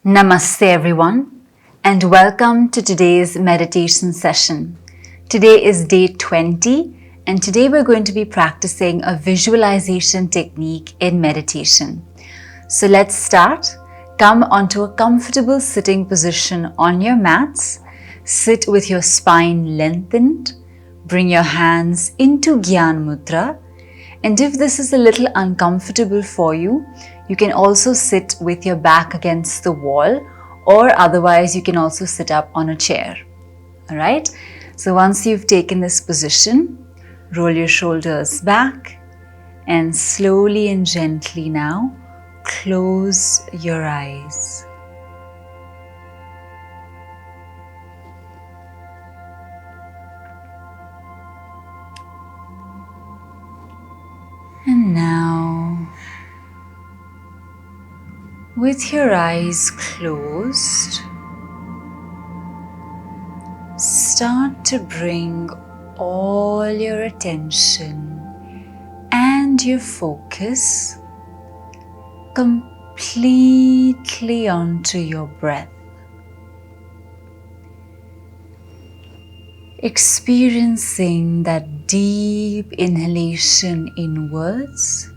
Namaste everyone, and welcome to today's meditation session. Today is day 20, and today we're going to be practicing a visualization technique in meditation. So let's start. Come onto a comfortable sitting position on your mats. Sit with your spine lengthened. Bring your hands into Gyan Mudra. And if this is a little uncomfortable for you, you can also sit with your back against the wall, or otherwise you can also sit up on a chair. Alright? So once you've taken this position, roll your shoulders back and slowly and gently now close your eyes. And now, with your eyes closed, start to bring all your attention and your focus completely onto your breath. Experiencing that deep inhalation inwards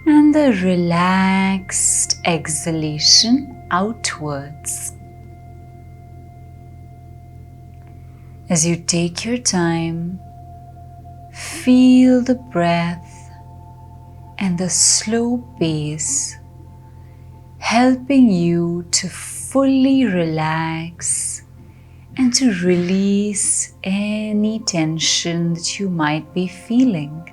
and the relaxed exhalation outwards. As you take your time, feel the breath and the slow pace helping you to fully relax and to release any tension that you might be feeling.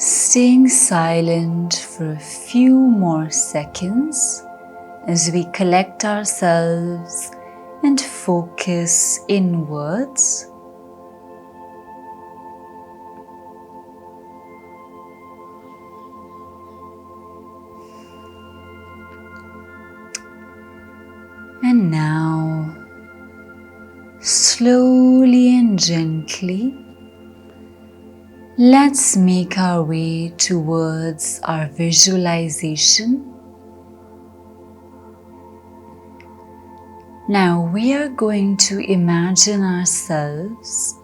Staying silent for a few more seconds as we collect ourselves and focus inwards. And now, slowly and gently, let's make our way towards our visualization. Now we are going to imagine ourselves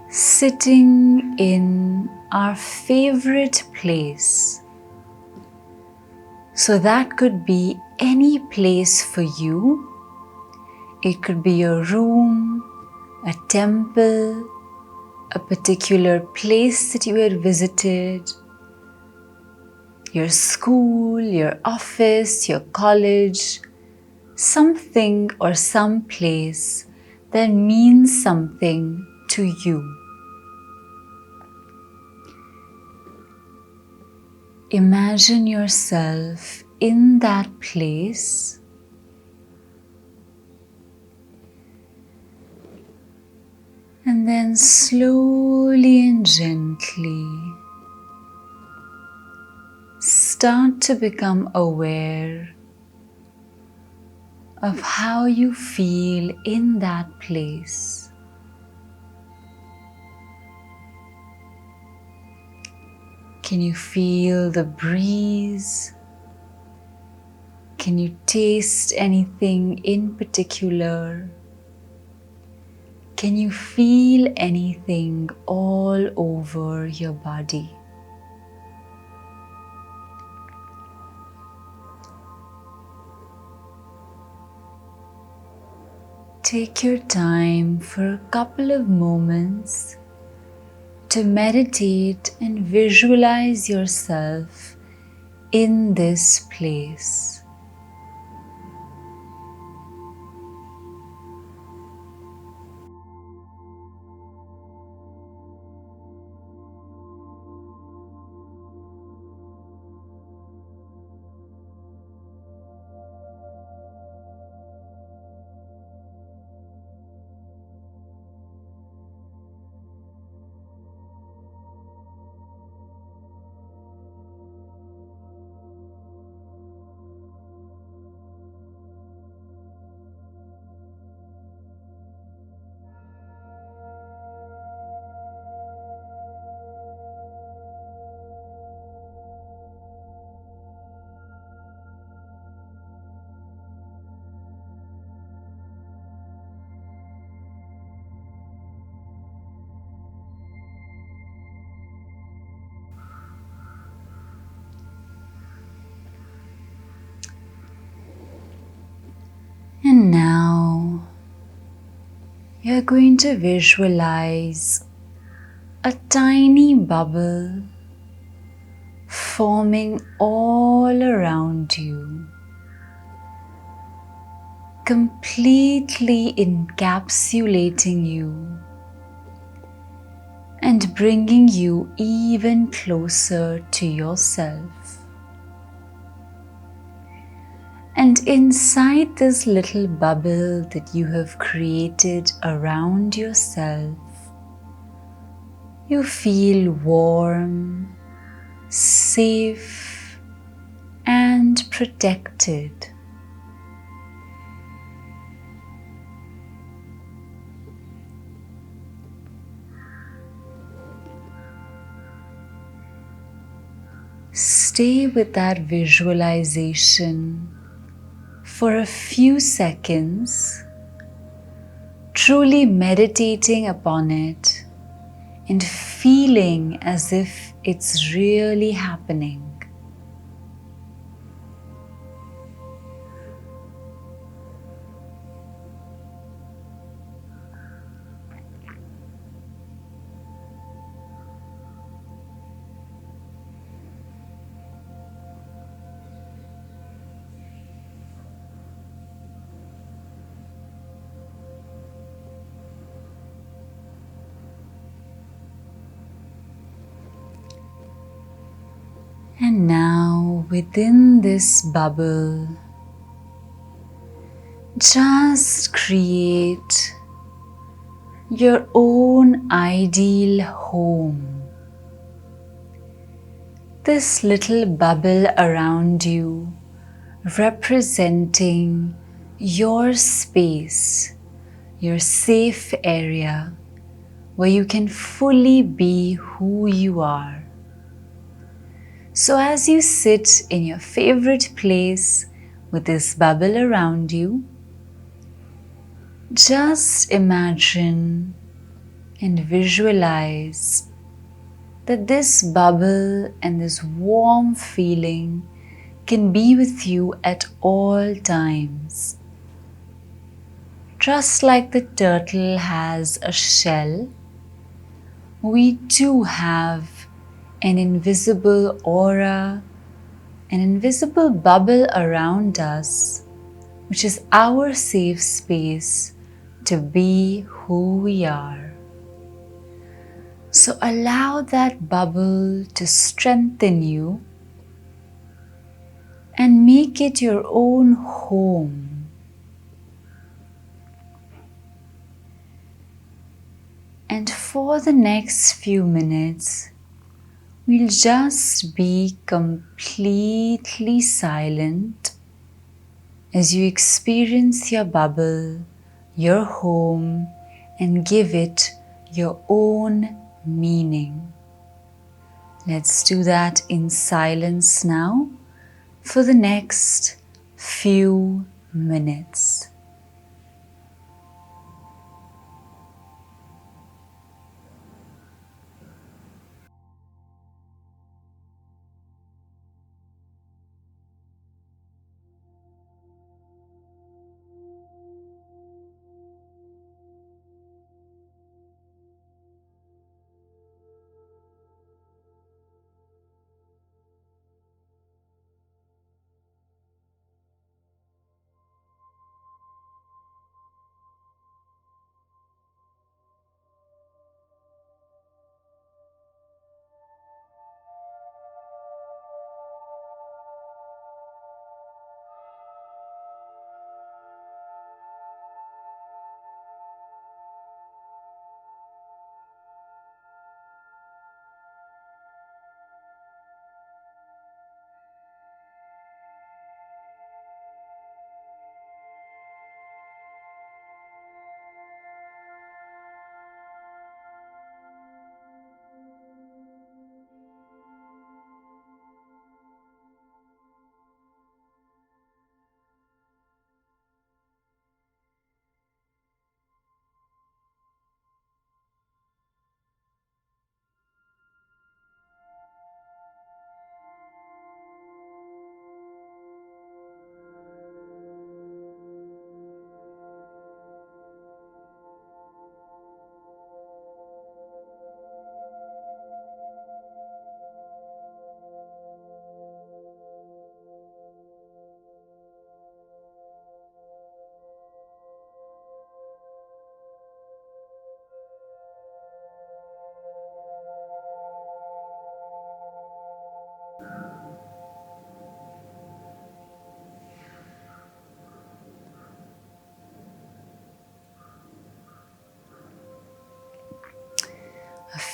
sitting in our favorite place. So that could be any place for you. It could be your room, a temple, a particular place that you had visited, your school, your office, your college, something or some place that means something to you. Imagine yourself in that place. And then slowly and gently start to become aware of how you feel in that place. Can you feel the breeze? Can you taste anything in particular? Can you feel anything all over your body? Take your time for a couple of moments to meditate and visualize yourself in this place. you're going to visualize a tiny bubble forming all around you, completely encapsulating you and bringing you even closer to yourself. And inside this little bubble that you have created around yourself, you feel warm, safe, and protected. Stay with that visualization for a few seconds, truly meditating upon it and feeling as if it's really happening. And now, within this bubble, just create your own ideal home. This little bubble around you representing your space, your safe area where you can fully be who you are. So as you sit in your favorite place with this bubble around you, just imagine and visualize that this bubble and this warm feeling can be with you at all times. Just like the turtle has a shell, we too have an invisible aura, an invisible bubble around us, which is our safe space to be who we are. So allow that bubble to strengthen you and make it your own home. And for the next few minutes, we'll just be completely silent as you experience your bubble, your home, and give it your own meaning. Let's do that in silence now for the next few minutes.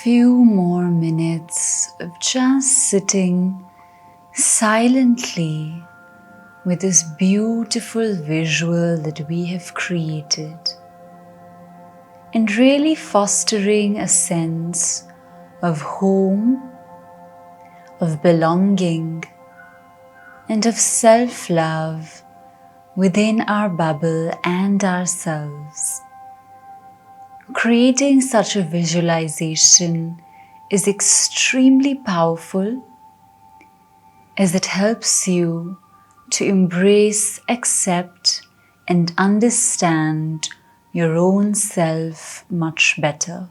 few more minutes of just sitting silently with this beautiful visual that we have created, and really fostering a sense of home, of belonging, and of self-love within our bubble and ourselves. Creating such a visualization is extremely powerful, as it helps you to embrace, accept, and understand your own self much better.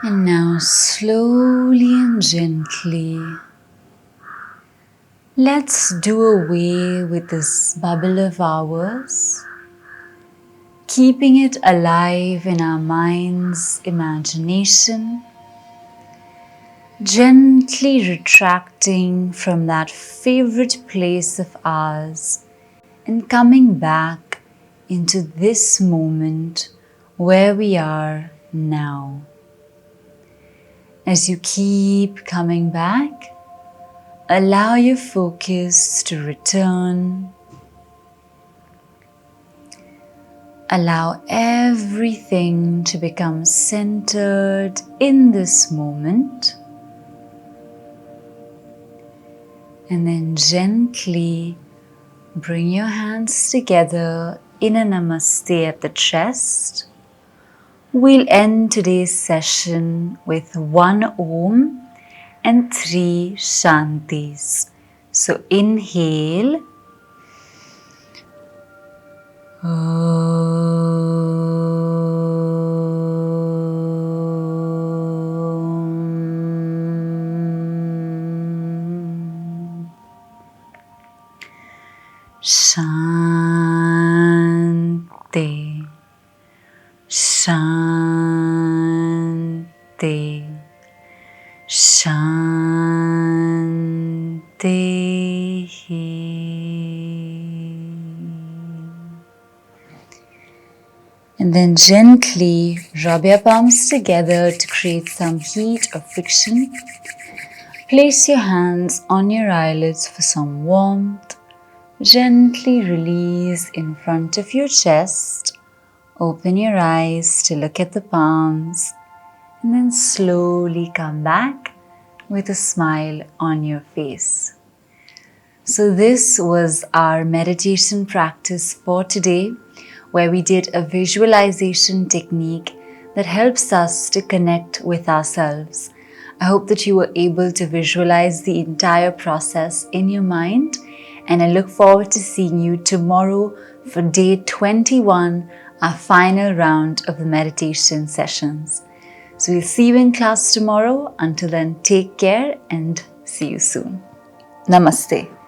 And now slowly and gently, let's do away with this bubble of ours, keeping it alive in our mind's imagination, gently retracting from that favorite place of ours and coming back into this moment where we are now. As you keep coming back, allow your focus to return. Allow everything to become centered in this moment. And then gently bring your hands together in a Namaste at the chest. We'll end today's session with 1 Om and 3 Shantis. So inhale. Shanti, Shanti, Shanti. And then gently rub your palms together to create some heat or friction. Place your hands on your eyelids for some warmth. Gently release in front of your chest. Open your eyes to look at the palms. And then slowly come back. with a smile on your face. So this was our meditation practice for today, where we did a visualization technique that helps us to connect with ourselves. I hope that you were able to visualize the entire process in your mind, and I look forward to seeing you tomorrow for day 21, our final round of the meditation sessions. So we'll see you in class tomorrow. Until then, take care and see you soon. Namaste.